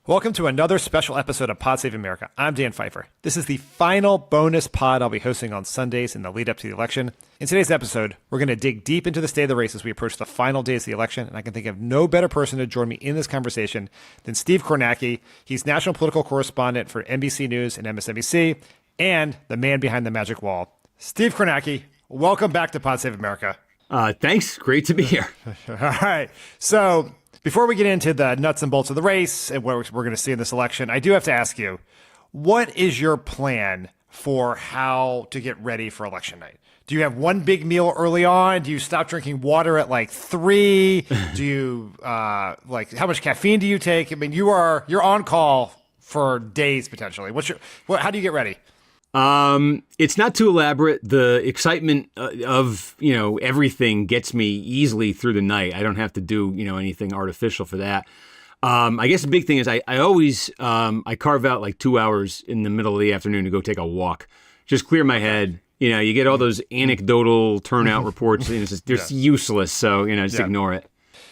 Welcome to another special episode of Pod Save America. I'm Dan Pfeiffer. This is the final bonus pod I'll be hosting on Sundays in the lead up to the election. In today's episode, we're going to dig deep into the state of the race as we approach the final days of the election, and I can think of no better person to join me in this conversation than Steve Kornacki. He's national political correspondent for NBC News and MSNBC, and the man behind the magic wall. Steve Kornacki, welcome back to Pod Save America. Thanks. Great to be here. All right. So before we get into the nuts and bolts of the race and what we're going to see in this election, I do have to ask you, what is your plan for how to get ready for election night? Do you have one big meal early on? Do you stop drinking water at like 3? Do you how much caffeine do you take? I mean, you're on call for days potentially. How do you get ready? It's not too elaborate. The excitement of, everything gets me easily through the night. I don't have to do, anything artificial for that. I guess the big thing is I always, I carve out like 2 hours in the middle of the afternoon to go take a walk, just clear my head. You get all those anecdotal turnout reports. They're useless. So, just ignore it.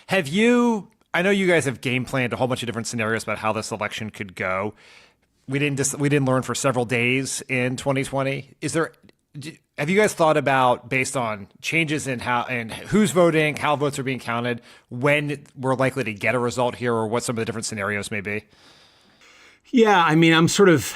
I know you guys have game planned a whole bunch of different scenarios about how this election could go. We didn't learn for several days in 2020. Have you guys thought about, based on changes in who's voting, how votes are being counted, when we're likely to get a result here, or what some of the different scenarios may be? Yeah, I mean, I'm sort of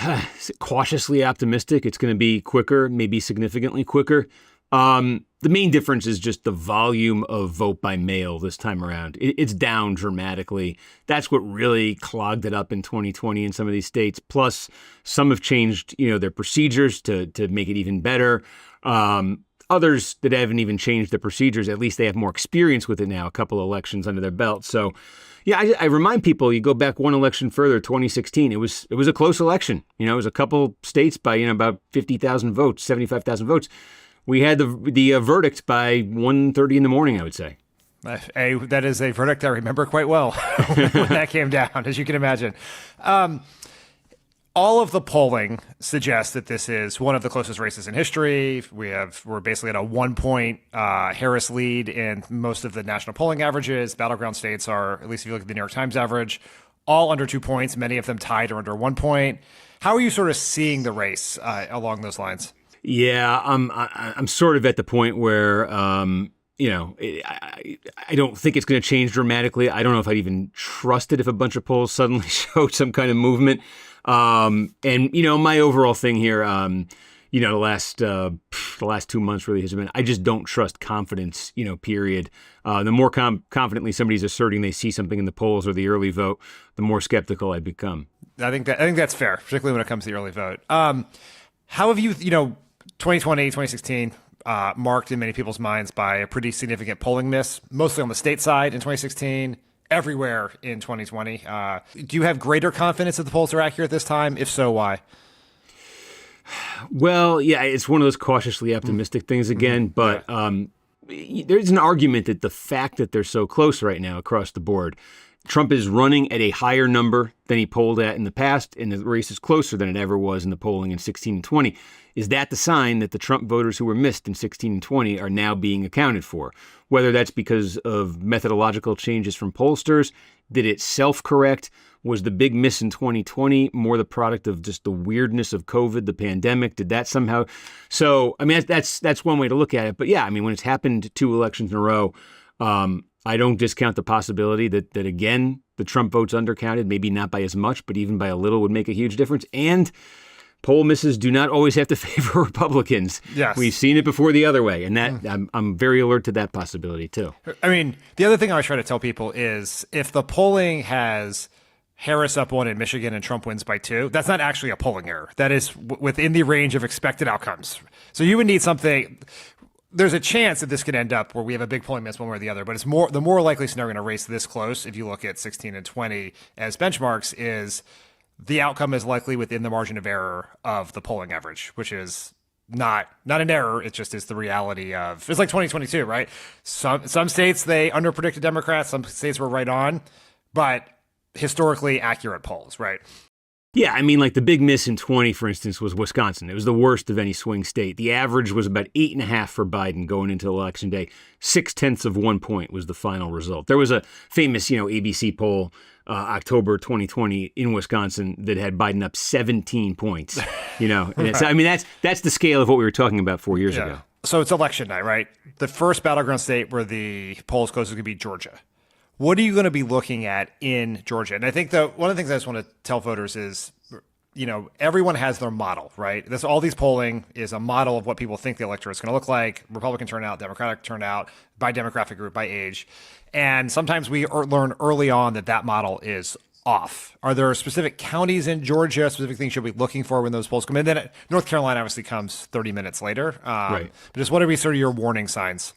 cautiously optimistic. It's going to be quicker, maybe significantly quicker. The main difference is just the volume of vote by mail this time around. It's down dramatically. That's what really clogged it up in 2020 in some of these states. Plus, some have changed, their procedures to make it even better. Others that haven't even changed their procedures, at least they have more experience with it now, a couple of elections under their belt. So, yeah, I remind people, you go back one election further, 2016, it was a close election. It was a couple states by, about 50,000 votes, 75,000 votes. We had the verdict by 1:30 in the morning, I would say. That is a verdict I remember quite well when that came down, as you can imagine. All of the polling suggests that this is one of the closest races in history. We're basically at a 1-point Harris lead in most of the national polling averages. Battleground states are, at least if you look at the New York Times average, all under 2 points, many of them tied or under 1 point. How are you sort of seeing the race along those lines? Yeah, I'm sort of at the point where, I don't think it's going to change dramatically. I don't know if I'd even trust it if a bunch of polls suddenly showed some kind of movement. My overall thing here, the last 2 months really has been, I just don't trust confidence, period. The more confidently somebody's asserting they see something in the polls or the early vote, the more skeptical I become. I think that's fair, particularly when it comes to the early vote. How have you, 2020, 2016, marked in many people's minds by a pretty significant polling miss, mostly on the state side in 2016, everywhere in 2020. Do you have greater confidence that the polls are accurate this time? If so, why? Well, yeah, it's one of those cautiously optimistic things again, but there's an argument that the fact that they're so close right now across the board, Trump is running at a higher number than he polled at in the past, and the race is closer than it ever was in the polling in 16 and 20. Is that the sign that the Trump voters who were missed in 16 and 20 are now being accounted for? Whether that's because of methodological changes from pollsters, did it self-correct? Was the big miss in 2020 more the product of just the weirdness of COVID, the pandemic? Did that somehow? So, I mean, that's one way to look at it. But yeah, I mean, when it's happened 2 elections in a row, I don't discount the possibility that again, the Trump vote's undercounted, maybe not by as much, but even by a little would make a huge difference. And poll misses do not always have to favor Republicans. Yes. We've seen it before the other way, and that I'm very alert to that possibility too. I mean, the other thing I always try to tell people is if the polling has Harris up 1 in Michigan and Trump wins by 2, that's not actually a polling error. That is within the range of expected outcomes. So you would need something. There's a chance that this could end up where we have a big polling miss one way or the other, but it's the more likely scenario in a race this close, if you look at 16 and 20 as benchmarks, is the outcome is likely within the margin of error of the polling average, which is not an error. It just is the reality of, it's like 2022, right? Some states, they underpredicted Democrats. Some states were right on, but historically accurate polls, right? Yeah, I mean, like the big miss in 20, for instance, was Wisconsin. It was the worst of any swing state. The average was about 8.5 for Biden going into Election Day. 0.6 of 1 point was the final result. There was a famous, ABC poll October 2020 in Wisconsin that had Biden up 17 points. And Right. I mean, that's the scale of what we were talking about 4 years ago. So it's election night, right? The first battleground state where the polls close is going to be Georgia. What are you going to be looking at in Georgia? And I think one of the things I just want to tell voters is, everyone has their model, right? All these polling is a model of what people think the electorate is going to look like: Republican turnout, Democratic turnout, by demographic group, by age. And sometimes we learn early on that model is off. Are there specific counties in Georgia, specific things you'll be looking for when those polls come in? Then North Carolina obviously comes 30 minutes later. Right. But just what are sort of your warning signs?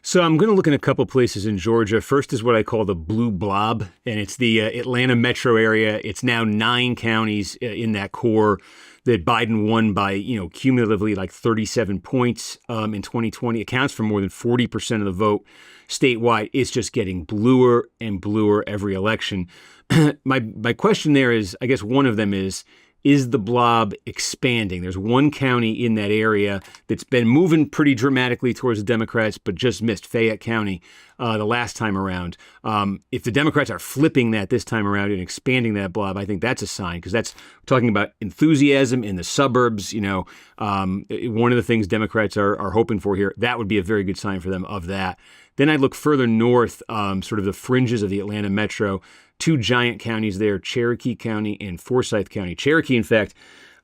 So I'm going to look in a couple places in Georgia. First is what I call the blue blob, and it's the Atlanta metro area. It's now 9 counties in that core that Biden won by, cumulatively like 37 points in 2020. It accounts for more than 40% of the vote statewide. It's just getting bluer and bluer every election. My question there is, I guess one of them is the blob expanding? There's one county in that area that's been moving pretty dramatically towards the Democrats, but just missed, Fayette County, the last time around. If the Democrats are flipping that this time around and expanding that blob, I think that's a sign, because that's talking about enthusiasm in the suburbs. One of the things Democrats are hoping for here, that would be a very good sign for them of that. Then I look further north, sort of the fringes of the Atlanta metro. 2 giant counties there, Cherokee County and Forsyth County. Cherokee, in fact,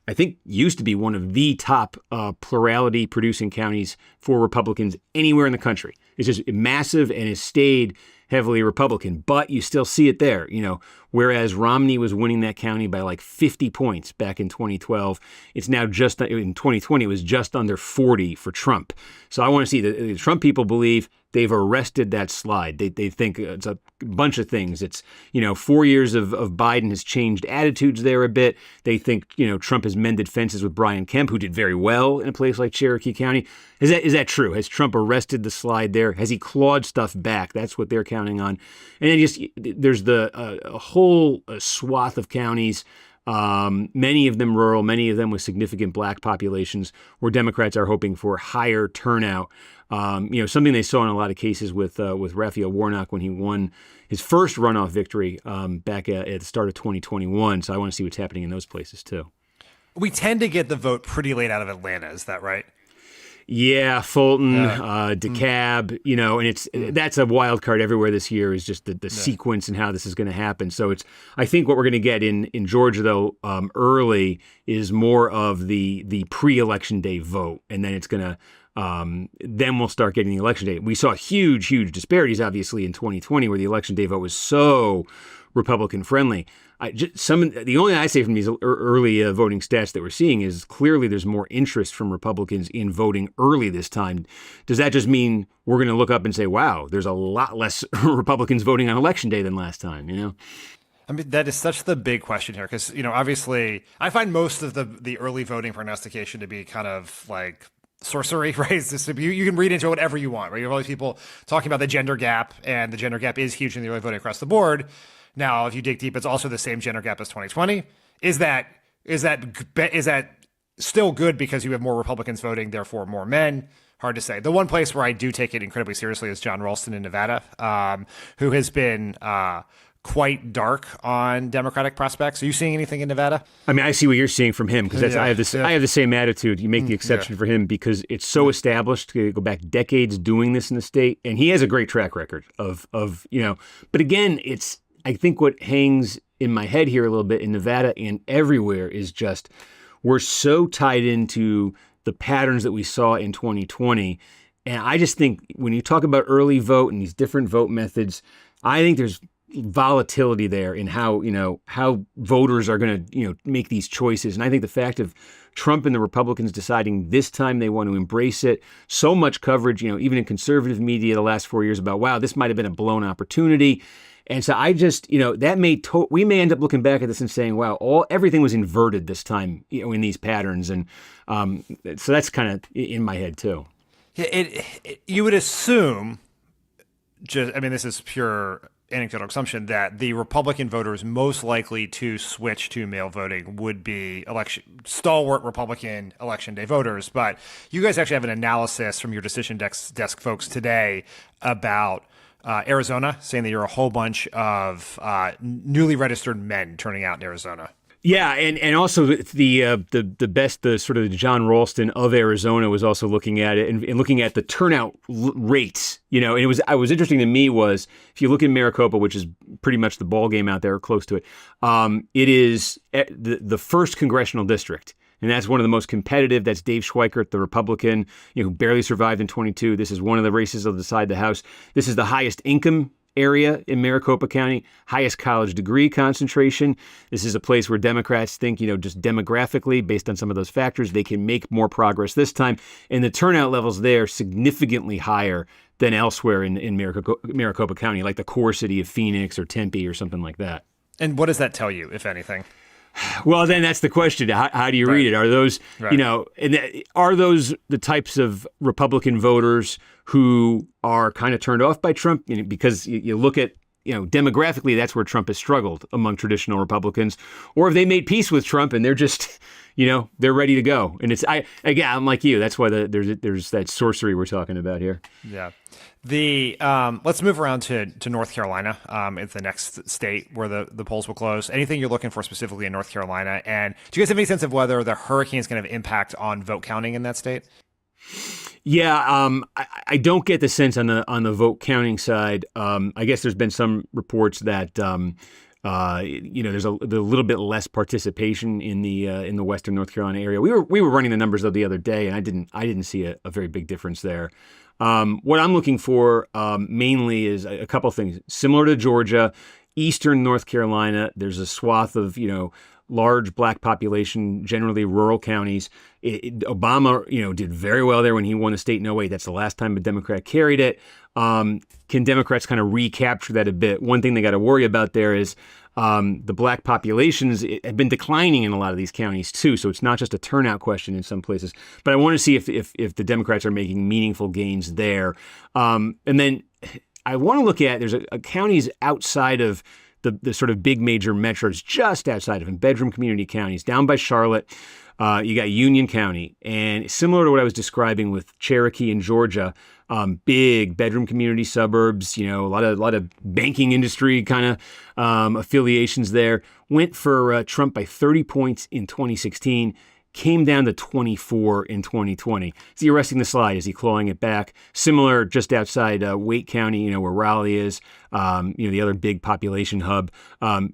I think used to be one of the top plurality-producing counties for Republicans anywhere in the country. It's just massive and has stayed heavily Republican, but you still see it there. Whereas Romney was winning that county by like 50 points back in 2012, it's now just in 2020, it was just under 40 for Trump. So I want to see the Trump people believe they've arrested that slide. They think it's a bunch of things. It's, 4 years of Biden has changed attitudes there a bit. They think, Trump has mended fences with Brian Kemp, who did very well in a place like Cherokee County. Is that true? Has Trump arrested the slide there? Has he clawed stuff back? That's what they're counting on. And then there's a whole swath of counties, many of them rural, many of them with significant black populations, where Democrats are hoping for higher turnout. Something they saw in a lot of cases with Raphael Warnock when he won his first runoff victory back at the start of 2021. So I want to see what's happening in those places too. We tend to get the vote pretty late out of Atlanta. Is that right? Yeah, Fulton, DeKalb, and that's a wild card everywhere this year, is just the sequence and how this is going to happen. So I think what we're going to get in Georgia, though, early is more of the pre-election day vote. And then it's going to, then we'll start getting the election day. We saw huge disparities, obviously, in 2020, where the election day vote was so Republican friendly. The only thing I say from these early voting stats that we're seeing is clearly there's more interest from Republicans in voting early this time. Does that just mean we're going to look up and say, wow, there's a lot less Republicans voting on election day than last time, I mean, that is such the big question here, because, obviously I find most of the early voting prognostication to be kind of like sorcery, right? It's just, you can read into whatever you want, right? You have all these people talking about the gender gap, and the gender gap is huge in the early voting across the board. Now, if you dig deep, it's also the same gender gap as 2020. Is that still good because you have more Republicans voting, therefore more men? Hard to say. The one place where I do take it incredibly seriously is John Ralston in Nevada, who has been quite dark on Democratic prospects. Are you seeing anything in Nevada? I mean, I see what you're seeing from him, because I have the same attitude. You make the exception for him because it's so established. You go back decades doing this in the state, and he has a great track record of. But again, I think what hangs in my head here a little bit in Nevada and everywhere is just we're so tied into the patterns that we saw in 2020. And I just think when you talk about early vote and these different vote methods, I think there's volatility there in how voters are going to, make these choices. And I think the fact of Trump and the Republicans deciding this time they want to embrace it, so much coverage, even in conservative media the last 4 years about, wow, this might have been a blown opportunity. And so I just, we may end up looking back at this and saying, wow, everything was inverted this time, in these patterns. And so that's kind of in my head too. Yeah, you would assume, this is pure anecdotal assumption, that the Republican voters most likely to switch to mail voting would be stalwart Republican election day voters. But you guys actually have an analysis from your decision desk folks today about Arizona, saying that you're a whole bunch of newly registered men turning out in Arizona. Yeah, and also the best, the sort of John Ralston of Arizona was also looking at it and looking at the turnout rates. And it was interesting to me was if you look in Maricopa, which is pretty much the ball game out there, or close to it, it is the first congressional district. And that's one of the most competitive. That's Dave Schweikert, the Republican, who barely survived in 22. This is one of the races that'll decide the House. This is the highest income area in Maricopa County, highest college degree concentration. This is a place where Democrats think, just demographically, based on some of those factors, they can make more progress this time. And the turnout levels there significantly higher than elsewhere in Maricopa County, like the core city of Phoenix or Tempe or something like that. And what does that tell you, if anything? Well, then that's the question. How do you read it? Are those, are those the types of Republican voters who are kind of turned off by Trump? Because you look at, demographically, that's where Trump has struggled among traditional Republicans. Or have they made peace with Trump and they're just, they're ready to go? And I'm like you. That's why there's that sorcery we're talking about here. Yeah. Let's move around to North Carolina. It's the next state where the polls will close. Anything you're looking for specifically in North Carolina? And do you guys have any sense of whether the hurricane is going to have impact on vote counting in that state? Yeah, I don't get the sense on the vote counting side. I guess there's been some reports that there's a little bit less participation in the Western North Carolina area. We were running the numbers the other day, and I didn't see a very big difference there. What I'm looking for mainly is a couple things. Similar to Georgia, Eastern North Carolina, there's a swath of, large black population, generally rural counties. Obama, did very well there when he won the state in 08. That's the last time a Democrat carried it. Can Democrats kind of recapture that a bit? One thing they got to worry about there is the black populations have been declining in a lot of these counties too. So it's not just a turnout question in some places. But I want to see if the Democrats are making meaningful gains there. And then I want to look at, there's a counties outside of the sort of big major metros, just outside of them, bedroom community counties, down by Charlotte. You got Union County, and similar to what I was describing with Cherokee and Georgia, big bedroom community suburbs, a lot of banking industry kind of affiliations there. Went for Trump by 30 points in 2016. Came down to 24 in 2020. Is he arresting the slide? Is he clawing it back? Similar just outside Wake County, where Raleigh is, the other big population hub.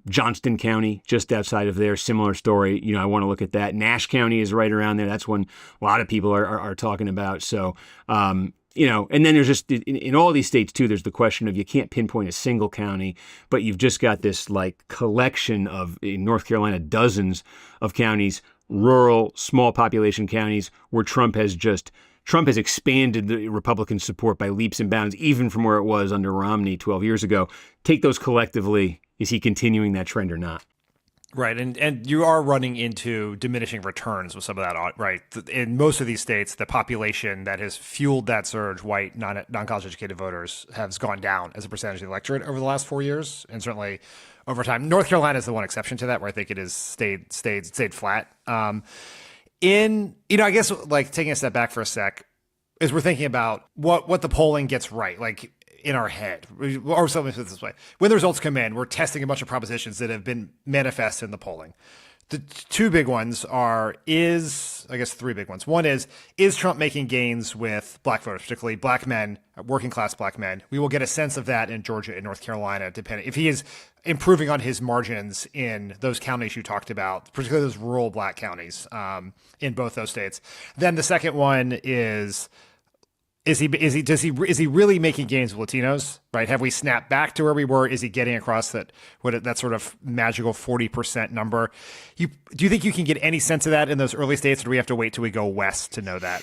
Johnston County, just outside of there, similar story. I want to look at that. Nash County is right around there. That's one a lot of people are talking about. So, and then there's just, in all these states too, there's the question of you can't pinpoint a single county, but you've just got this like collection of, in North Carolina, dozens of counties, rural, small population counties where Trump has expanded the Republican support by leaps and bounds, even from where it was under Romney 12 years ago. Take those collectively. Is he continuing that trend or not? Right. And you are running into diminishing returns with some of that, right? In most of these states, the population that has fueled that surge, white, non-college educated voters, has gone down as a percentage of the electorate over the last 4 years. And certainly over time, North Carolina is the one exception to that, where I think it has stayed flat. I guess like taking a step back for a sec, as we're thinking about what the polling gets right, like in our head, or something this way. When the results come in, we're testing a bunch of propositions that have been manifest in the polling. The two big ones I guess three big ones. One is Trump making gains with black voters, particularly black men, working class black men? We will get a sense of that in Georgia and North Carolina, depending if he is improving on his margins in those counties you talked about, particularly those rural black counties in both those states. Then the second one is he really making gains with Latinos, right? Have we snapped back to where we were? Is he getting across that sort of magical 40% number? Do you think you can get any sense of that in those early states, or do we have to wait till we go west to know that?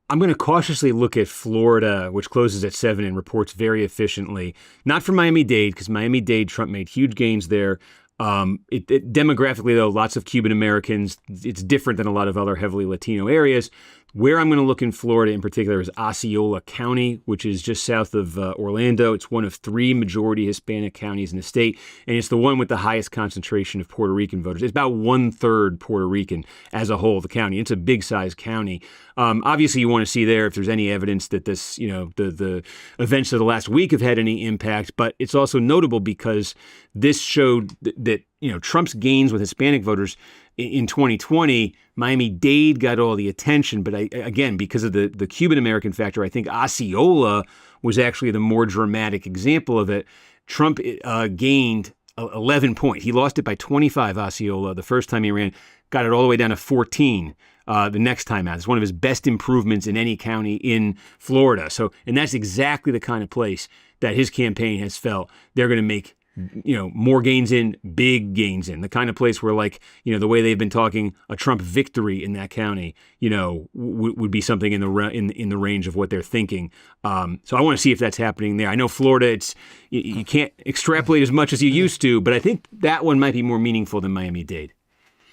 I'm going to cautiously look at Florida, which closes at 7 and reports very efficiently. Not for Miami-Dade, because Miami-Dade, Trump made huge gains there. Demographically, though, lots of Cuban Americans. It's different than a lot of other heavily Latino areas. Where I'm going to look in Florida in particular is Osceola County, which is just south of Orlando. It's one of 3 majority Hispanic counties in the state, and it's the one with the highest concentration of Puerto Rican voters. It's about 1/3 Puerto Rican as a whole, the county. It's a big-sized county. Obviously, you want to see there if there's any evidence that this, the events of the last week have had any impact, but it's also notable because this showed that Trump's gains with Hispanic voters in 2020, Miami-Dade got all the attention. But again, because of the Cuban-American factor, I think Osceola was actually the more dramatic example of it. Trump gained 11 points. He lost it by 25, Osceola, the first time he ran, got it all the way down to 14 the next time out. It's one of his best improvements in any county in Florida. And that's exactly the kind of place that his campaign has felt they're going to make more gains in, big gains in, the kind of place where, the way they've been talking, a Trump victory in that county, would be something in the range of what they're thinking. So I want to see if that's happening there. I know Florida, you can't extrapolate as much as you used to, but I think that one might be more meaningful than Miami-Dade.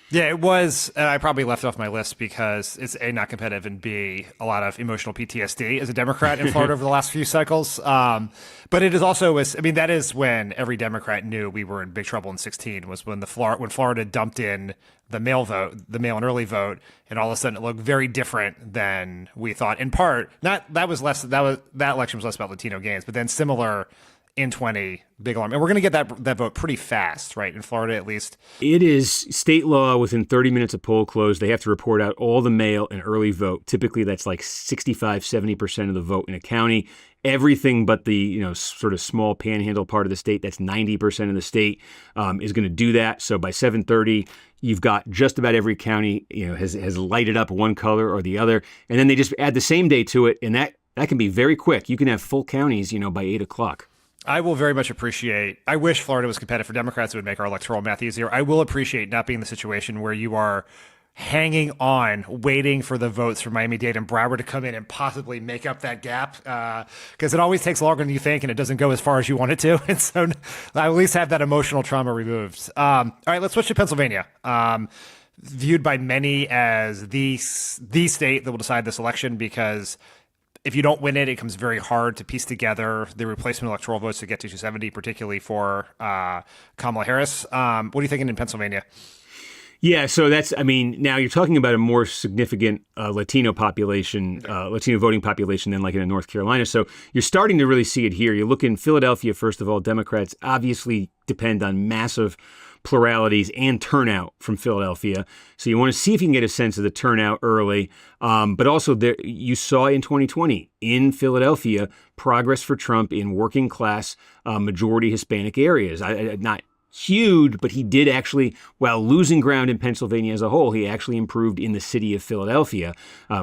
Yeah, it was. And I probably left off my list because it's A, not competitive, and B, a lot of emotional PTSD as a Democrat in Florida over the last few cycles. But it is also, that is when every Democrat knew we were in big trouble in 2016, was when Florida dumped in the mail and early vote, and all of a sudden it looked very different than we thought. In part, that election was less about Latino gains, but then similar in 20, big alarm. And we're going to get that vote pretty fast, right? In Florida, at least. It is state law. Within 30 minutes of poll close, they have to report out all the mail and early vote. Typically, that's like 65-70% of the vote in a county. Everything but the sort of small panhandle part of the state, that's 90% of the state, is going to do that. So by 7:30, you've got just about every county has lighted up one color or the other. And then they just add the same day to it, and that can be very quick. You can have full counties by 8 o'clock. I will very much appreciate, I wish Florida was competitive for Democrats. It would make our electoral math easier. I will appreciate not being in the situation where you are hanging on, waiting for the votes from Miami-Dade and Broward to come in and possibly make up that gap, because it always takes longer than you think and it doesn't go as far as you want it to. And so I at least have that emotional trauma removed. All right, let's switch to Pennsylvania. Viewed by many as the state that will decide this election, because if you don't win it, it becomes very hard to piece together the replacement electoral votes to get to 270, particularly for Kamala Harris. What are you thinking in Pennsylvania? Yeah, so now you're talking about a more significant Latino population, Latino voting population than like in North Carolina. So you're starting to really see it here. You look in Philadelphia, first of all, Democrats obviously depend on massive pluralities and turnout from Philadelphia. So you want to see if you can get a sense of the turnout early. But also there, you saw in 2020 in Philadelphia, progress for Trump in working class majority Hispanic areas. Not huge, but he did actually, while losing ground in Pennsylvania as a whole, he actually improved in the city of Philadelphia,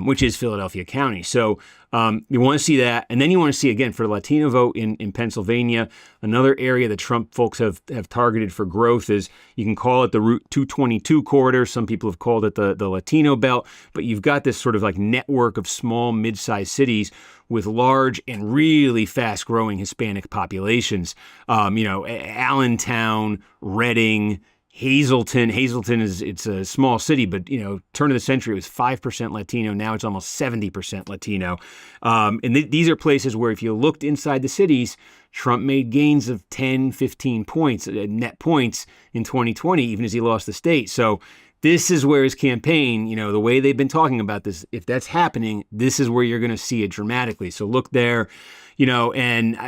which is Philadelphia County. So you want to see that. And then you want to see, again, for the Latino vote in Pennsylvania, another area that Trump folks have targeted for growth is, you can call it the Route 222 corridor. Some people have called it the Latino belt. But you've got this sort of like network of small, mid-sized cities with large and really fast-growing Hispanic populations. Allentown, Reading, Hazleton. Hazleton it's a small city, but turn of the century it was 5% Latino. Now it's almost 70% Latino. And these are places where if you looked inside the cities, Trump made gains of 10, 15 points, net points in 2020, even as he lost the state. So this is where his campaign, the way they've been talking about this, if that's happening, this is where you're going to see it dramatically. So look there, and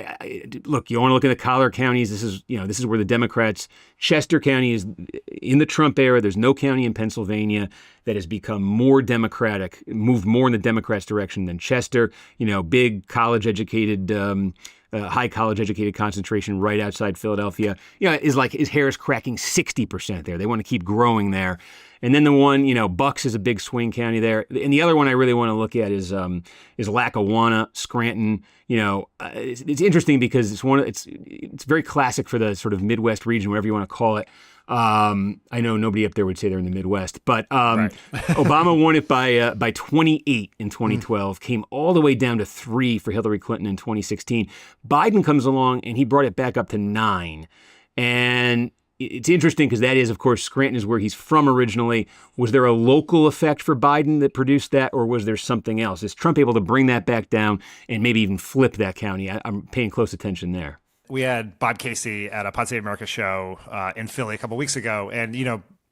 look, you want to look at the collar counties. This is where the Democrats, Chester County is in the Trump era. There's no county in Pennsylvania that has become more Democratic, moved more in the Democrats' direction than Chester. Big college-educated, high college-educated concentration right outside Philadelphia. Is Harris cracking 60% there? They want to keep growing there. And then the one, Bucks is a big swing county there. And the other one I really want to look at is Lackawanna, Scranton. It's interesting because it's very classic for the sort of Midwest region, whatever you want to call it. I know nobody up there would say they're in the Midwest, but right. Obama won it by 28 in 2012, came all the way down to 3 for Hillary Clinton in 2016. Biden comes along and he brought it back up to 9. And it's interesting because that is, of course, Scranton is where he's from originally. Was there a local effect for Biden that produced that, or was there something else? Is Trump able to bring that back down and maybe even flip that county? I'm paying close attention there. We had Bob Casey at a Pod Save America show in Philly a couple weeks ago, and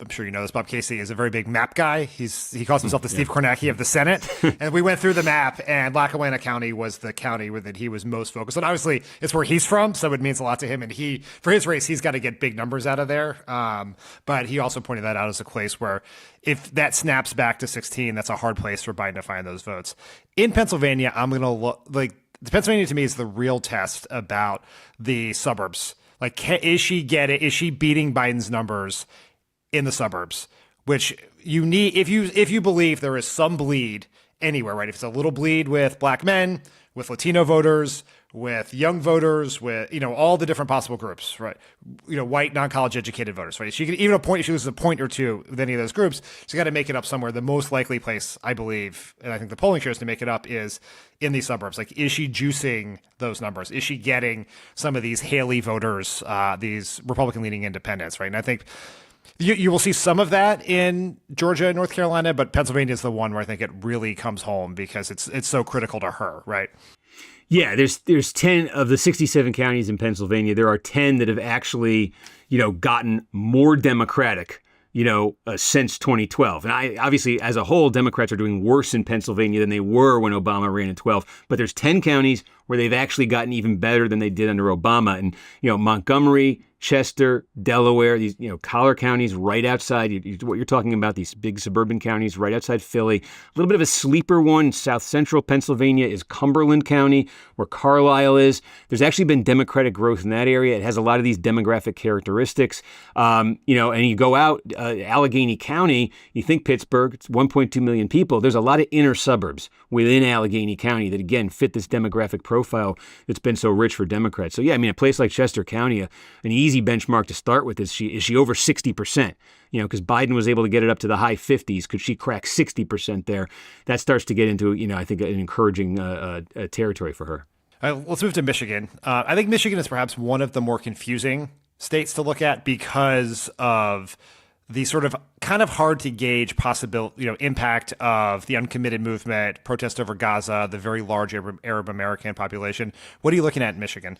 I'm sure you know this. Bob Casey is a very big map guy. He calls himself the Steve Kornacki of the Senate. And we went through the map, and Lackawanna County was the county that he was most focused on. Obviously, it's where he's from, so it means a lot to him. And for his race, he's got to get big numbers out of there. But he also pointed that out as a place where if that snaps back to 16, that's a hard place for Biden to find those votes. In Pennsylvania, I'm going to look like the Pennsylvania to me is the real test about the suburbs. Like, is she beating Biden's numbers in the suburbs, which you need if you believe there is some bleed anywhere, right? If it's a little bleed with black men, with Latino voters, with young voters, with all the different possible groups, right? White non-college educated voters, right? She could even if she loses a point or two with any of those groups, she's got to make it up somewhere. The most likely place, I believe, and I think the polling shows to make it up is in these suburbs. Like, is she juicing those numbers? Is she getting some of these Haley voters, these Republican-leaning independents, right? And I think you will see some of that in Georgia and North Carolina, but Pennsylvania is the one where I think it really comes home because it's so critical to her, right? Yeah, there's 10 of the 67 counties in Pennsylvania. There are 10 that have actually, gotten more Democratic, since 2012. And obviously, as a whole, Democrats are doing worse in Pennsylvania than they were when Obama ran in 12. But there's 10 counties where they've actually gotten even better than they did under Obama. And, Montgomery, Chester, Delaware, these, collar counties right outside, what you're talking about, these big suburban counties right outside Philly. A little bit of a sleeper one, south central Pennsylvania is Cumberland County, where Carlisle is. There's actually been Democratic growth in that area. It has a lot of these demographic characteristics. And you go out, Allegheny County, you think Pittsburgh, it's 1.2 million people. There's a lot of inner suburbs within Allegheny County that, again, fit this demographic profile that's been so rich for Democrats. So, yeah, a place like Chester County, an easy benchmark to start with is she over 60%? Because Biden was able to get it up to the high 50s. Could she crack 60% there? That starts to get into, I think, an encouraging territory for her. All right, let's move to Michigan. I think Michigan is perhaps one of the more confusing states to look at because of the sort of kind of hard to gauge impact of the uncommitted movement, protest over Gaza, the very large Arab American population. What are you looking at in Michigan?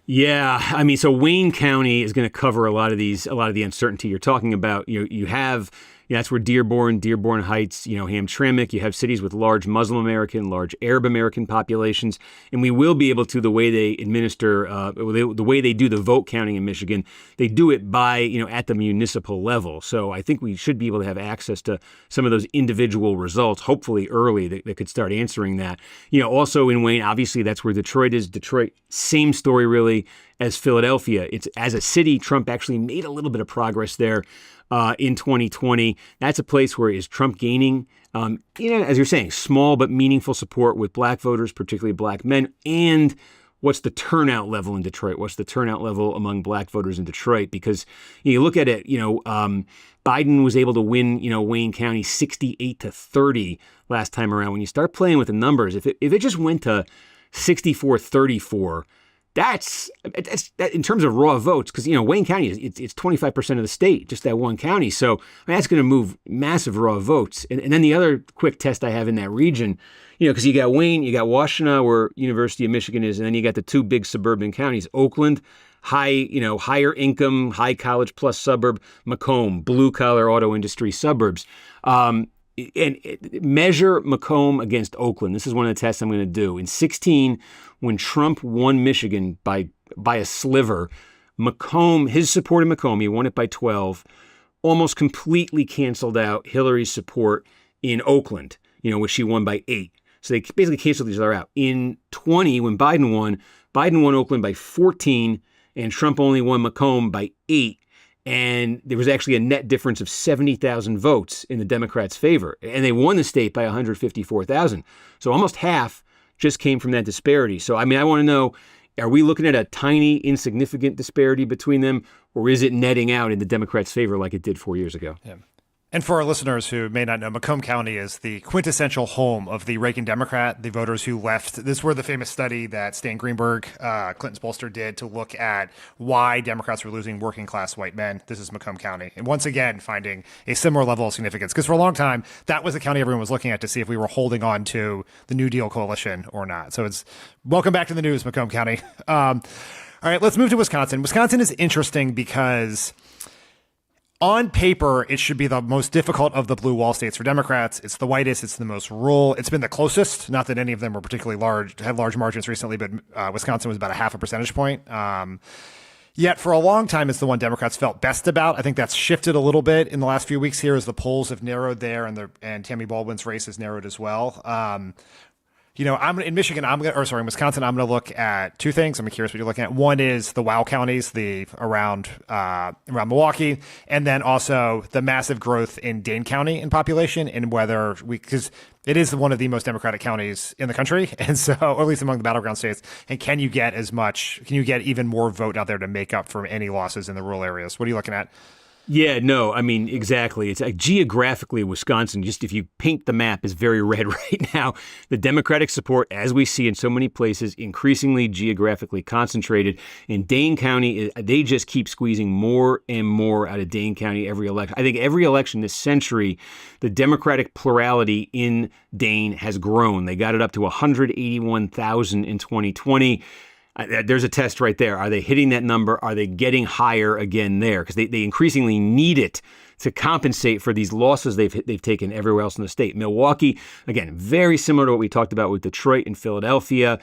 Yeah, so Wayne County is going to cover a lot of the uncertainty you're talking about. You have, that's where Dearborn Heights, Hamtramck, you have cities with large Muslim American, large Arab American populations, and we will be able to, the way they administer, the way they do the vote counting in Michigan, they do it by, at the municipal level. So I think we should be able to have access to some of those individual results, hopefully early, that could start answering that. Also in Wayne, obviously that's where Detroit is. Detroit, same story really as Philadelphia. It's as a city, Trump actually made a little bit of progress there in 2020. That's a place where is Trump gaining, as you're saying, small but meaningful support with black voters, particularly black men. And what's the turnout level in Detroit? What's the turnout level among black voters in Detroit? Because you look at it, Biden was able to win, Wayne County 68-30 last time around. When you start playing with the numbers, if it just went to 64-34, that's in terms of raw votes, because Wayne County it's 25% of the state, just that one county. So that's going to move massive raw votes. And then the other quick test I have in that region, because you got Wayne, you got Washtenaw, where University of Michigan is, and then you got the two big suburban counties, Oakland, higher income, high college plus suburb, Macomb, blue collar auto industry suburbs. And measure Macomb against Oakland. This is one of the tests I'm going to do. In 2016, when Trump won Michigan by a sliver, Macomb, his support in Macomb, he won it by 12, almost completely canceled out Hillary's support in Oakland, which she won by 8. So they basically canceled each other out. In 20, when Biden won Oakland by 14, and Trump only won Macomb by 8. And there was actually a net difference of 70,000 votes in the Democrats' favor. And they won the state by 154,000. So almost half just came from that disparity. So, I want to know, are we looking at a tiny, insignificant disparity between them, or is it netting out in the Democrats' favor like it did 4 years ago? Yeah. And for our listeners who may not know, Macomb County is the quintessential home of the Reagan Democrat, the voters who left. This is where the famous study that Stan Greenberg, Clinton's pollster, did to look at why Democrats were losing working class white men. This is Macomb County. And once again, finding a similar level of significance. Because for a long time, that was the county everyone was looking at to see if we were holding on to the New Deal coalition or not. So it's welcome back to the news, Macomb County. All right, let's move to Wisconsin. Wisconsin is interesting because on paper, it should be the most difficult of the blue wall states for Democrats. It's the whitest. It's the most rural. It's been the closest. Not that any of them were particularly large, had large margins recently, but Wisconsin was about a half a percentage point. Yet for a long time, it's the one Democrats felt best about. I think that's shifted a little bit in the last few weeks here as the polls have narrowed there and Tammy Baldwin's race has narrowed as well. I'm in Michigan. In Wisconsin. I'm going to look at two things. I'm curious what you're looking at. One is the WOW counties, the around Milwaukee, and then also the massive growth in Dane County in population, and whether because it is one of the most Democratic counties in the country, and so, or at least among the battleground states. And can you get even more vote out there to make up for any losses in the rural areas? What are you looking at? Yeah, no, I mean, exactly. It's like geographically, Wisconsin, just if you paint the map, is very red right now. The Democratic support, as we see in so many places, increasingly geographically concentrated. In Dane County, they just keep squeezing more and more out of Dane County every election. I think every election this century, the Democratic plurality in Dane has grown. They got it up to 181,000 in 2020. There's a test right there. Are they hitting that number? Are they getting higher again there? Because they increasingly need it to compensate for these losses they've taken everywhere else in the state. Milwaukee, again, very similar to what we talked about with Detroit and Philadelphia.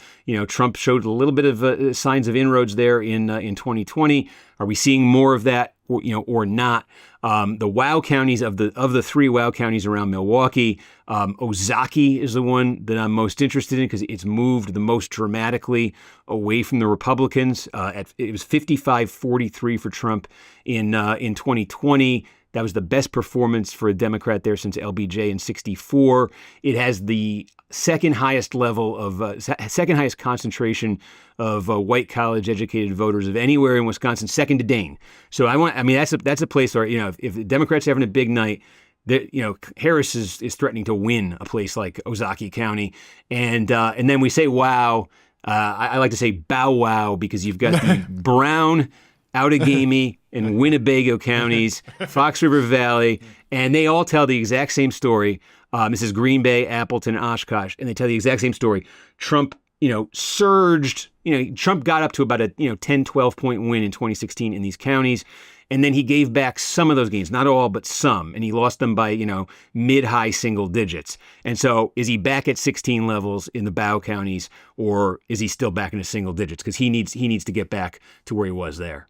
Trump showed a little bit of signs of inroads there in 2020. Are we seeing more of that, or not? The WOW counties of the three WOW counties around Milwaukee, Ozaukee is the one that I'm most interested in because it's moved the most dramatically away from the Republicans. It was 55-43 for Trump in 2020. That was the best performance for a Democrat there since LBJ in '64. It has the second highest concentration of white college educated voters of anywhere in Wisconsin, second to Dane. So that's a place where, if the Democrats are having a big night, Harris is threatening to win a place like Ozaukee County. And then we say, wow, I like to say bow wow, because you've got the Brown, Outagamie, and Winnebago counties, Fox River Valley, and they all tell the exact same story. This is Green Bay, Appleton, Oshkosh, and they tell the exact same story. Trump, surged. Trump got up to about a 10, 12 point win in 2016 in these counties, and then he gave back some of those gains, not all, but some, and he lost them by mid-high single digits. And so, is he back at 16 levels in the Bow counties, or is he still back in the single digits? Because he needs to get back to where he was there.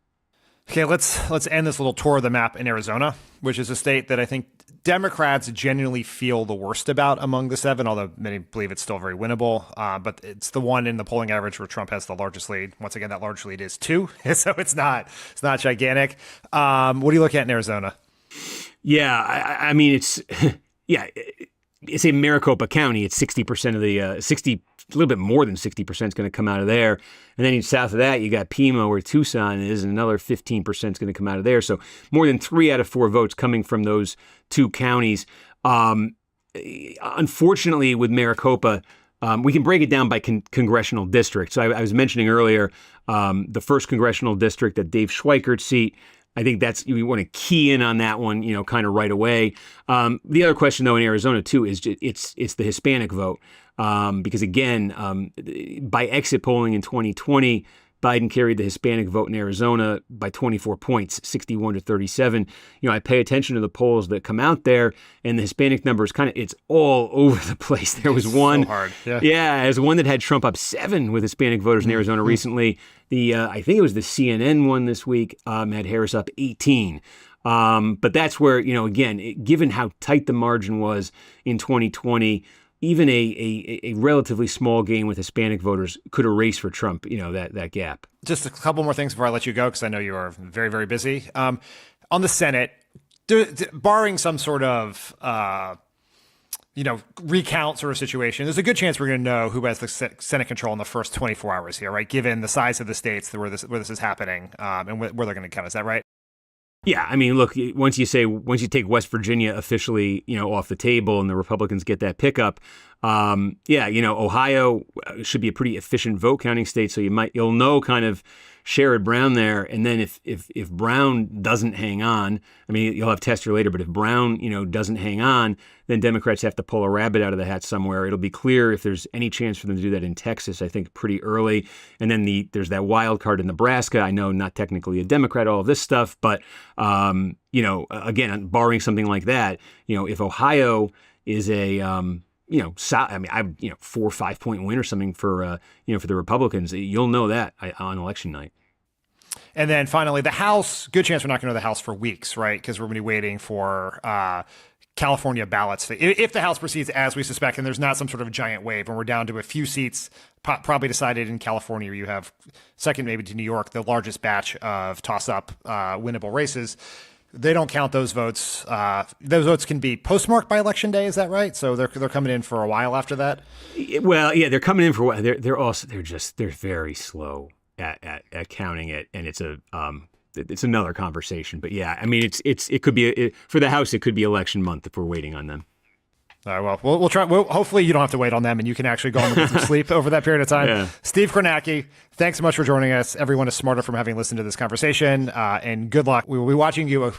Okay, let's end this little tour of the map in Arizona, which is a state that I think Democrats genuinely feel the worst about among the seven, although many believe it's still very winnable. But it's the one in the polling average where Trump has the largest lead. Once again, that large lead is 2, so it's not gigantic. What do you look at in Arizona? Yeah, I mean, it's it's a Maricopa County. It's 60% of the 60. A little bit more than 60% is going to come out of there. And then south of that, you got Pima, where Tucson is, and another 15% is going to come out of there. So more than 3 out of 4 votes coming from those 2 counties. Unfortunately, with Maricopa, we can break it down by congressional district. So I was mentioning earlier the first congressional district, that Dave Schweikert's seat. I think we want to key in on that one, kind of right away. The other question, though, in Arizona, too, is it's the Hispanic vote. Because again, by exit polling in 2020, Biden carried the Hispanic vote in Arizona by 24 points, 61-37. I pay attention to the polls that come out there, and the Hispanic number is it's all over the place. There was one, so hard. there's one that had Trump up 7 with Hispanic voters in Arizona recently. I think it was the CNN one this week, had Harris up 18. But that's where, again, given how tight the margin was in 2020, even a relatively small gain with Hispanic voters could erase for Trump, that gap. Just a couple more things before I let you go, because I know you are very, very busy. On the Senate, barring some sort of, recount sort of situation, there's a good chance we're going to know who has the Senate control in the first 24 hours here, right? Given the size of the states where this is happening, and where they're going to count. Is that right? Yeah, I mean, look, once you take West Virginia officially, off the table and the Republicans get that pickup, Ohio should be a pretty efficient vote counting state. So you'll know kind of Sherrod Brown there. And then if Brown doesn't hang on, I mean, you'll have Tester later, but if Brown, doesn't hang on, then Democrats have to pull a rabbit out of the hat somewhere. It'll be clear if there's any chance for them to do that in Texas, I think pretty early. And then there's that wild card in Nebraska. I know not technically a Democrat, all of this stuff, but, again, barring something like that, if Ohio is a, 4 or 5 point win or something for the Republicans, you'll know that on election night. And then finally, the House, good chance we're not going to know the House for weeks, right? Because we're going to be waiting for California ballots. If the House proceeds as we suspect, and there's not some sort of giant wave, and we're down to a few seats probably decided in California, you have second maybe to New York, the largest batch of toss-up winnable races. They don't count those votes. Those votes can be postmarked by Election Day. Is that right? So they're coming in for a while after that. Well, yeah, they're coming in for a while. They're very slow at counting it, and it's another conversation. But yeah, I mean, it could be for the House. It could be election month if we're waiting on them. All right, well, we'll try. Hopefully, you don't have to wait on them, and you can actually go on and get some sleep over that period of time. Yeah. Steve Kornacki, thanks so much for joining us. Everyone is smarter from having listened to this conversation, and good luck. We will be watching you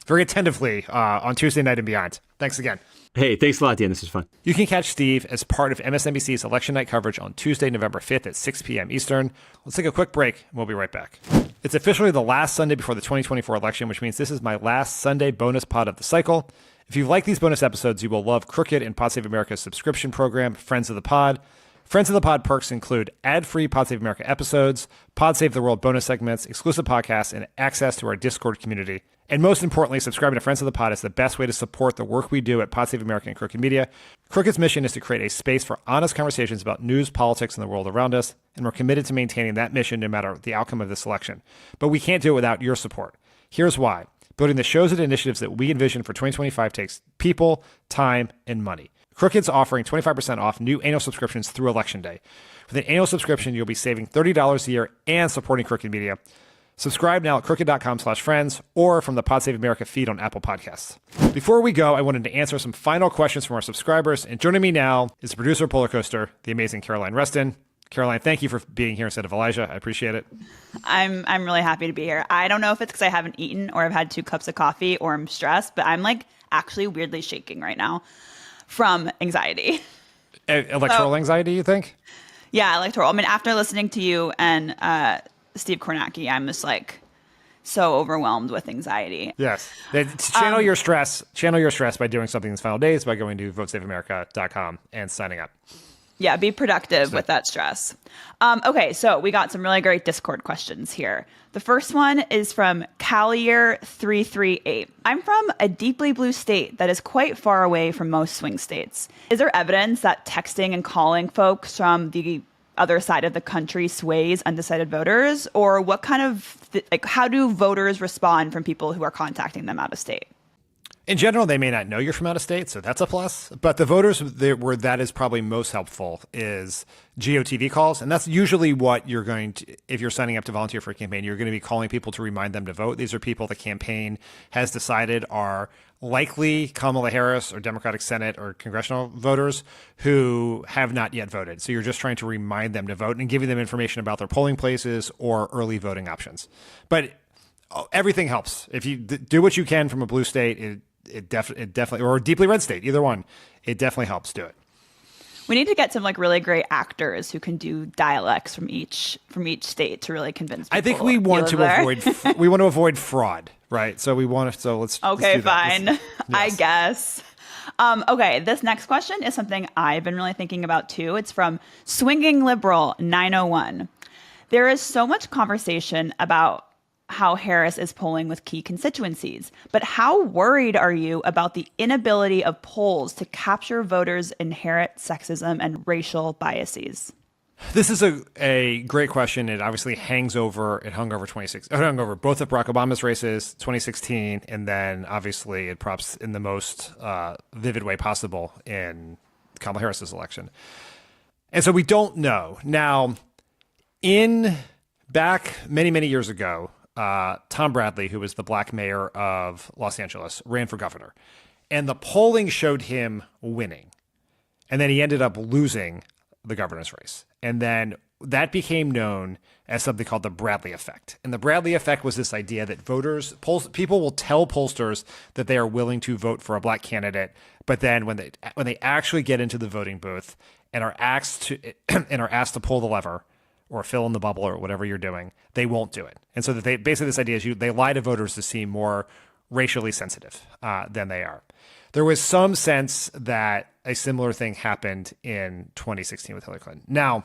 very attentively on Tuesday night and beyond. Thanks again. Hey, thanks a lot, Dan. This was fun. You can catch Steve as part of MSNBC's election night coverage on Tuesday, November 5th at 6 p.m. Eastern. Let's take a quick break, and we'll be right back. It's officially the last Sunday before the 2024 election, which means this is my last Sunday bonus pod of the cycle. If you like these bonus episodes, you will love Crooked and Pod Save America's subscription program, Friends of the Pod. Friends of the Pod perks include ad-free Pod Save America episodes, Pod Save the World bonus segments, exclusive podcasts, and access to our Discord community. And most importantly, subscribing to Friends of the Pod is the best way to support the work we do at Pod Save America and Crooked Media. Crooked's mission is to create a space for honest conversations about news, politics, and the world around us, and we're committed to maintaining that mission no matter the outcome of this election. But we can't do it without your support. Here's why. Building the shows and initiatives that we envision for 2025 takes people, time, and money. Crooked's offering 25% off new annual subscriptions through Election Day. With an annual subscription, you'll be saving $30 a year and supporting Crooked Media. Subscribe now at crooked.com/friends or from the Pod Save America feed on Apple Podcasts. Before we go, I wanted to answer some final questions from our subscribers. And joining me now is the producer of Polar Coaster, the amazing Caroline Reston. Caroline, thank you for being here instead of Elijah. I appreciate it. I'm really happy to be here. I don't know if it's because I haven't eaten or I've had 2 cups of coffee or I'm stressed, but I'm like actually weirdly shaking right now from anxiety. Electoral anxiety, you think? Yeah, electoral. I mean, after listening to you and Steve Kornacki, I'm just like so overwhelmed with anxiety. Yes. Channel your stress. Channel your stress by doing something in these final days by going to votesaveamerica.com and signing up. Yeah, be productive with that stress. Okay, so we got some really great Discord questions here. The first one is from Callier338. I'm from a deeply blue state that is quite far away from most swing states. Is there evidence that texting and calling folks from the other side of the country sways undecided voters? Or what kind of, how do voters respond from people who are contacting them out of state? In general, they may not know you're from out of state, so that's a plus. But the voters where that is probably most helpful is GOTV calls. And that's usually what you're going to, if you're signing up to volunteer for a campaign, you're going to be calling people to remind them to vote. These are people the campaign has decided are likely Kamala Harris or Democratic Senate or congressional voters who have not yet voted. So you're just trying to remind them to vote and giving them information about their polling places or early voting options. But everything helps. If you do what you can from a blue state, it definitely, or a deeply red state, either one, it definitely helps do it. We need to get some like really great actors who can do dialects from each state to really convince people. I think we want to avoid fraud, right? So let's okay, let's fine. Yes. I guess. Okay, this next question is something I've been really thinking about too. It's from Swinging Liberal 901. There is so much conversation about how Harris is polling with key constituencies. But how worried are you about the inability of polls to capture voters' inherent sexism and racial biases? This is a great question. It obviously it hung over both of Barack Obama's races, 2016, and then obviously it props in the most vivid way possible in Kamala Harris's election. And so we don't know. Now, back many, many years ago, Tom Bradley, who was the black mayor of Los Angeles, ran for governor. And the polling showed him winning. And then he ended up losing the governor's race. And then that became known as something called the Bradley effect. And the Bradley effect was this idea that people will tell pollsters that they are willing to vote for a black candidate, but then when they actually get into the voting booth and are asked to pull the lever or fill in the bubble or whatever you're doing, they won't do it. And so that they basically, this idea is they lie to voters to seem more racially sensitive than they are. There was some sense that a similar thing happened in 2016 with Hillary Clinton. Now,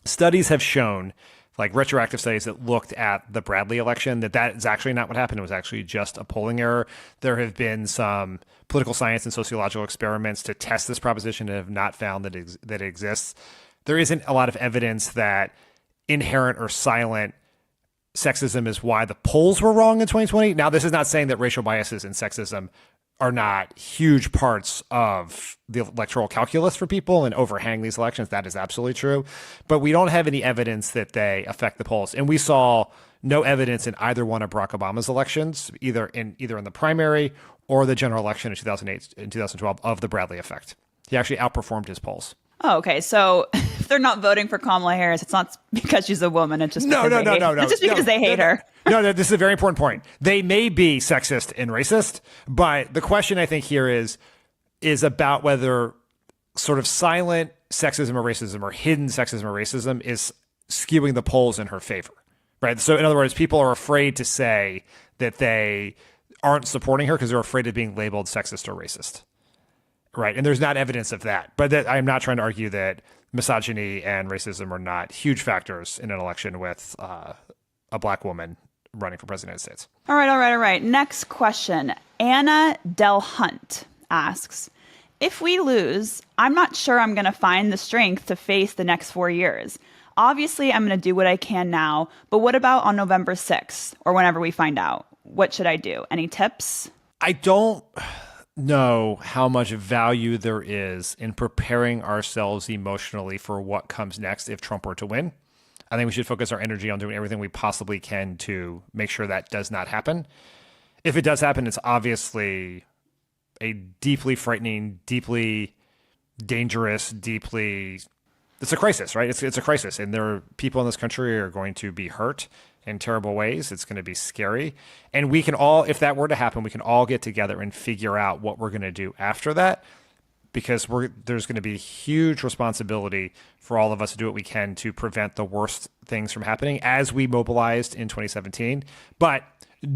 studies have shown, like retroactive studies that looked at the Bradley election, that is actually not what happened. It was actually just a polling error. There have been some political science and sociological experiments to test this proposition and have not found that it exists. There isn't a lot of evidence that inherent or silent sexism is why the polls were wrong in 2020. Now, this is not saying that racial biases and sexism are not huge parts of the electoral calculus for people and overhang these elections. That is absolutely true. But we don't have any evidence that they affect the polls. And we saw no evidence in either one of Barack Obama's elections, either in the primary or the general election in 2008 and 2012, of the Bradley effect. He actually outperformed his polls. Oh, okay. So if they're not voting for Kamala Harris, it's not because she's a woman. It's just No. It's just because they hate her. No, this is a very important point. They may be sexist and racist, but the question I think here is about whether sort of silent sexism or racism or hidden sexism or racism is skewing the polls in her favor, right? So in other words, people are afraid to say that they aren't supporting her because they're afraid of being labeled sexist or racist. Right. And there's not evidence of that. But I'm not trying to argue that misogyny and racism are not huge factors in an election with a black woman running for president of the United States. All right. Next question. Anna Del Hunt asks, if we lose, I'm not sure I'm going to find the strength to face the next 4 years. Obviously, I'm going to do what I can now. But what about on November 6th or whenever we find out? What should I do? Any tips? I don't know how much value there is in preparing ourselves emotionally for what comes next if Trump were to win. I think we should focus our energy on doing everything we possibly can to make sure that does not happen. If it does happen, it's obviously a deeply frightening, deeply dangerous, it's a crisis, right? It's a crisis. And there are people in this country who are going to be hurt in terrible ways. It's going to be scary. And we can all, if that were to happen, we can all get together and figure out what we're going to do after that, because there's going to be huge responsibility for all of us to do what we can to prevent the worst things from happening as we mobilized in 2017. But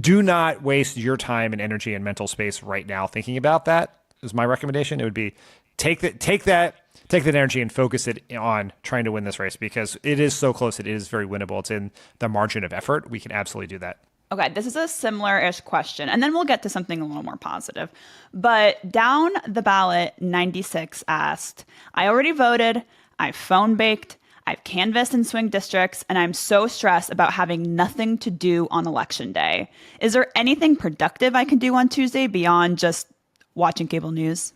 do not waste your time and energy and mental space right now thinking about that is my recommendation. It would be take that energy and focus it on trying to win this race, because it is so close. It is very winnable. It's in the margin of effort. We can absolutely do that. Okay, this is a similar-ish question, and then we'll get to something a little more positive. But down the ballot, 96 asked, I already voted, I've phone baked, I've canvassed in swing districts, and I'm so stressed about having nothing to do on election day. Is there anything productive I can do on Tuesday beyond just watching cable news?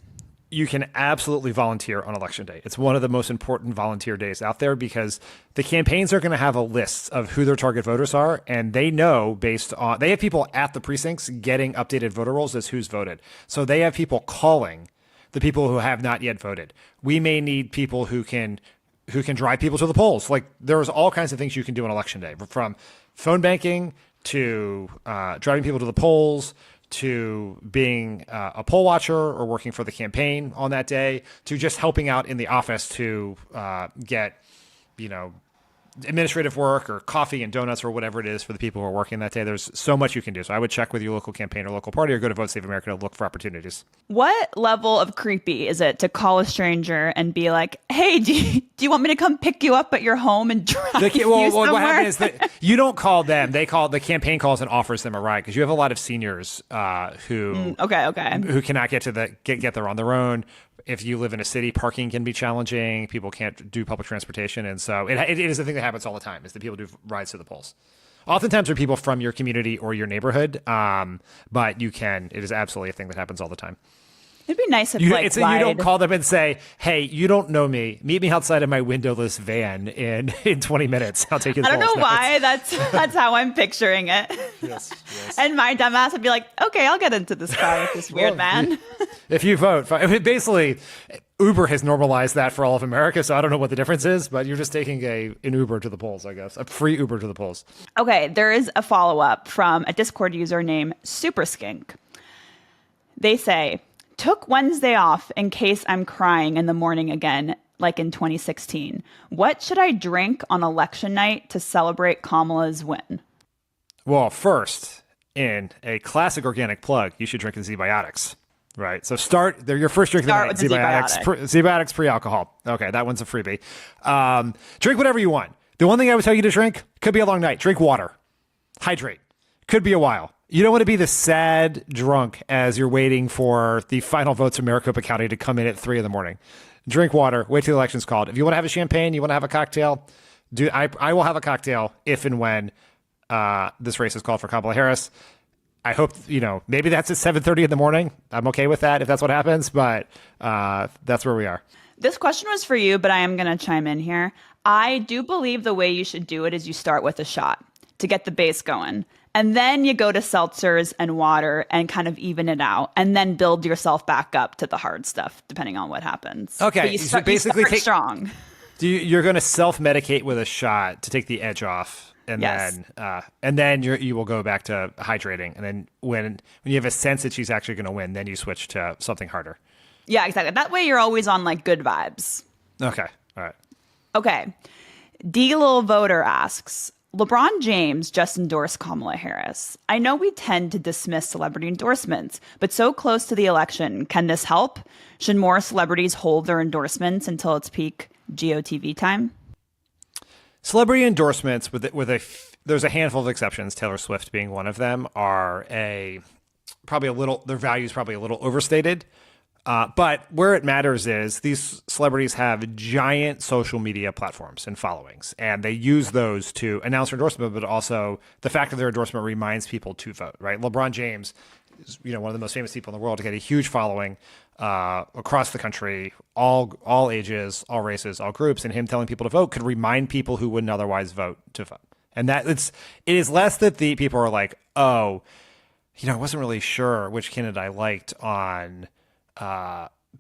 You can absolutely volunteer on election day. It's one of the most important volunteer days out there, because the campaigns are going to have a list of who their target voters are. And they know they have people at the precincts getting updated voter rolls as who's voted. So they have people calling the people who have not yet voted. We may need people who can drive people to the polls. Like, there's all kinds of things you can do on election day, from phone banking to driving people to the polls, to being a poll watcher or working for the campaign on that day, to just helping out in the office to get, administrative work or coffee and donuts or whatever it is for the people who are working that day. There's so much you can do. So I would check with your local campaign or local party, or go to Vote Save America to look for opportunities. What level of creepy is it to call a stranger and be like, hey, do you want me to come pick you up at your home and drive you somewhere? What happens is that you don't call them. The campaign calls and offers them a ride, because you have a lot of seniors who cannot get there on their own. If you live in a city, parking can be challenging. People can't do public transportation. And so it is a thing that happens all the time, is that people do rides to the polls. Oftentimes they're people from your community or your neighborhood, but it is absolutely a thing that happens all the time. It'd be nice if You lied. don't call them and say, "Hey, you don't know me. Meet me outside of my windowless van in 20 minutes. I'll take you." I don't know why that's how I'm picturing it. Yes. And my dumbass would be like, "Okay, I'll get into this car with this weird man." If you vote, I mean, basically, Uber has normalized that for all of America, so I don't know what the difference is, but you're just taking an Uber to the polls, I guess, a free Uber to the polls. Okay, there is a follow-up from a Discord user named Superskink. They say, took Wednesday off in case I'm crying in the morning again, like in 2016. What should I drink on election night to celebrate Kamala's win? Well, first, in a classic organic plug, you should drink the Z-Biotics. Right. So they're your first drink of the night. Z-Biotics pre-alcohol. Okay, that one's a freebie. Drink whatever you want. The one thing I would tell you to drink could be a long night. Drink water. Hydrate. Could be a while. You don't want to be the sad drunk as you're waiting for the final votes in Maricopa County to come in at 3 a.m. Drink water. Wait till the election's called. If you want to have a champagne, you want to have a cocktail, I will have a cocktail if and when this race is called for Kamala Harris. I hope, maybe that's at 7:30 in the morning. I'm okay with that if that's what happens, but that's where we are. This question was for you, but I am going to chime in here. I do believe the way you should do it is you start with a shot to get the base going. And then you go to seltzers and water and kind of even it out and then build yourself back up to the hard stuff, depending on what happens. Okay. But you start strong. You're going to self-medicate with a shot to take the edge off. And then you will go back to hydrating. And then when you have a sense that she's actually going to win, then you switch to something harder. Yeah, exactly. That way you're always on like good vibes. Okay. All right. Okay. D. Lil Voter asks, LeBron James just endorsed Kamala Harris. I know we tend to dismiss celebrity endorsements, but so close to the election, can this help? Should more celebrities hold their endorsements until it's peak GOTV time? Celebrity endorsements there's a handful of exceptions, Taylor Swift being one of them, are their value is probably a little overstated. But where it matters is these celebrities have giant social media platforms and followings, and they use those to announce their endorsement, but also the fact that their endorsement reminds people to vote, right? LeBron James is, one of the most famous people in the world to get a huge following across the country, all ages, all races, all groups, and him telling people to vote could remind people who wouldn't otherwise vote to vote. And it is less that the people are like, oh, I wasn't really sure which candidate I liked on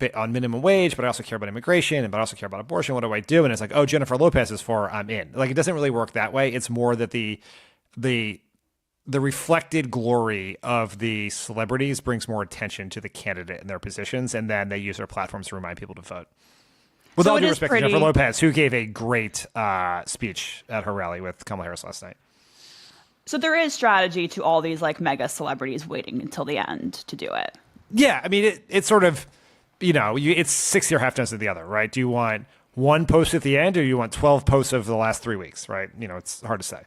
minimum wage, but I also care about immigration, but I also care about abortion. What do I do? And it's like, oh, Jennifer Lopez is for, I'm in. Like, it doesn't really work that way. It's more that the reflected glory of the celebrities brings more attention to the candidate and their positions, and then they use their platforms to remind people to vote. With all due respect to Jennifer Lopez, who gave a great speech at her rally with Kamala Harris last night. So there is strategy to all these like mega celebrities waiting until the end to do it. Yeah, I mean, it's sort of, it's 6 year half dozen of the other, right? Do you want one post at the end, or do you want 12 posts over the last 3 weeks, right? It's hard to say.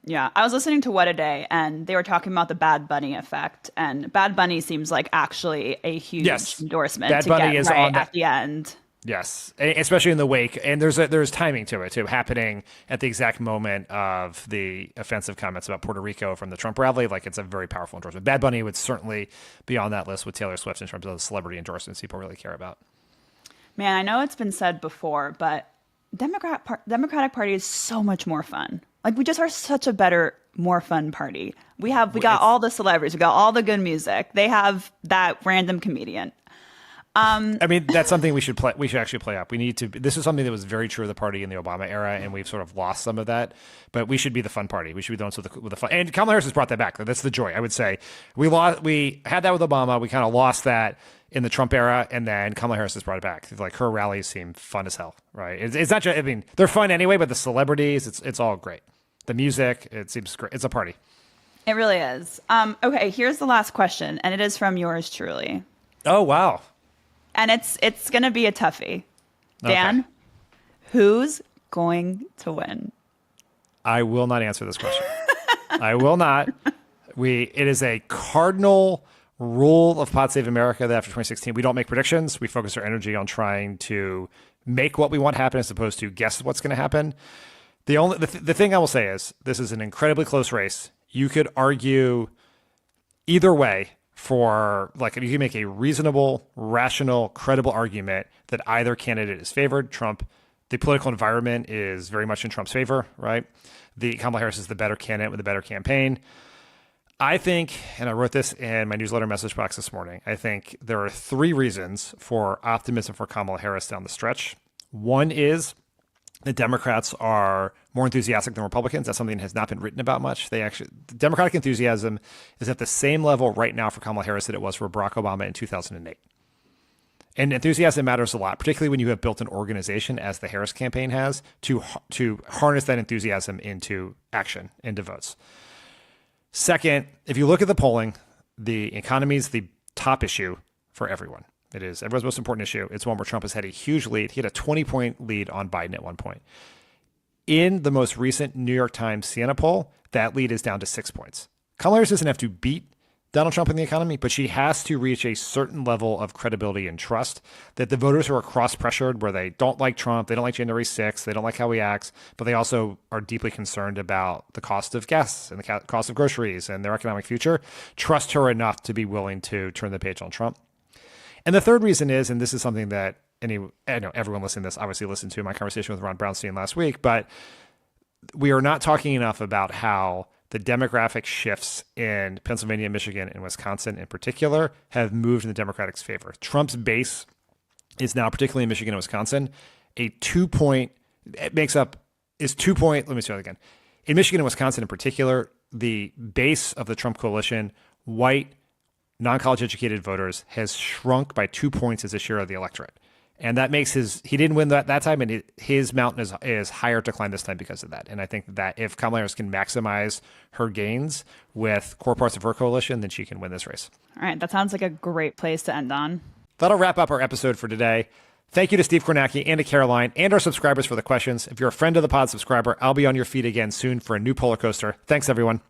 Yeah, I was listening to What a Day, and they were talking about the Bad Bunny effect, and Bad Bunny seems like actually a huge endorsement Bad Bunny is on at the end. Yes, especially in the wake, and there's timing to it too, happening at the exact moment of the offensive comments about Puerto Rico from the Trump rally. Like, it's a very powerful endorsement. Bad Bunny would certainly be on that list with Taylor Swift in terms of the celebrity endorsements people really care about. Man, I know it's been said before, but Democratic Party is so much more fun. Like, we just are such a better, more fun party. We got all the celebrities, we got all the good music. They have that random comedian. I mean, that's something we should play. We should actually play up. We need to. This is something that was very true of the party in the Obama era, and we've sort of lost some of that. But we should be the fun party. We should be the ones with the fun. And Kamala Harris has brought that back. That's the joy. I would say we had that with Obama. We kind of lost that in the Trump era, and then Kamala Harris has brought it back. Like, her rallies seem fun as hell. Right? It's not just. I mean, they're fun anyway, but the celebrities, it's all great. The music, it seems great. It's a party. It really is. Okay, here's the last question, and it is from yours truly. Oh, wow. And it's going to be a toughie. Dan, who's going to win? I will not answer this question. I will not. It is a cardinal rule of Pod Save America that after 2016, we don't make predictions. We focus our energy on trying to make what we want happen as opposed to guess what's going to happen. The thing I will say is this is an incredibly close race. You could argue either way for, like, you can make a reasonable, rational, credible argument that either candidate is favored. The political environment is very much in Trump's favor, right? Kamala Harris is the better candidate with a better campaign. I think, and I wrote this in my newsletter message box this morning, I think there are 3 reasons for optimism for Kamala Harris down the stretch. One is the Democrats are more enthusiastic than Republicans. That's something that has not been written about much. The Democratic enthusiasm is at the same level right now for Kamala Harris that it was for Barack Obama in 2008. And enthusiasm matters a lot, particularly when you have built an organization, as the Harris campaign has, to harness that enthusiasm into action, into votes. Second, if you look at the polling, the economy is the top issue for everyone. It is everyone's most important issue. It's one where Trump has had a huge lead. He had a 20-point lead on Biden at one point. In the most recent New York Times Siena poll, that lead is down to 6 points. Kamala Harris doesn't have to beat Donald Trump in the economy, but she has to reach a certain level of credibility and trust that the voters who are cross-pressured, where they don't like Trump, they don't like January 6th, they don't like how he acts, but they also are deeply concerned about the cost of gas and the cost of groceries and their economic future, trust her enough to be willing to turn the page on Trump. And the third reason is, and this is something that I know everyone listening to this obviously listened to my conversation with Ron Brownstein last week, but we are not talking enough about how the demographic shifts in Pennsylvania, Michigan, and Wisconsin in particular have moved in the Democratic's favor. Trump's base is now, particularly in Michigan and Wisconsin, a 2-point, let me say that again. In Michigan and Wisconsin in particular, the base of the Trump coalition, white, non-college educated voters, has shrunk by 2 points as a share of the electorate. And that makes he didn't win that time, and his mountain is higher to climb this time because of that. And I think that if Kamala Harris can maximize her gains with core parts of her coalition, then she can win this race. All right, that sounds like a great place to end on. That'll wrap up our episode for today. Thank you to Steve Kornacki and to Caroline and our subscribers for the questions. If you're a friend of the pod subscriber, I'll be on your feed again soon for a new polar coaster. Thanks, everyone.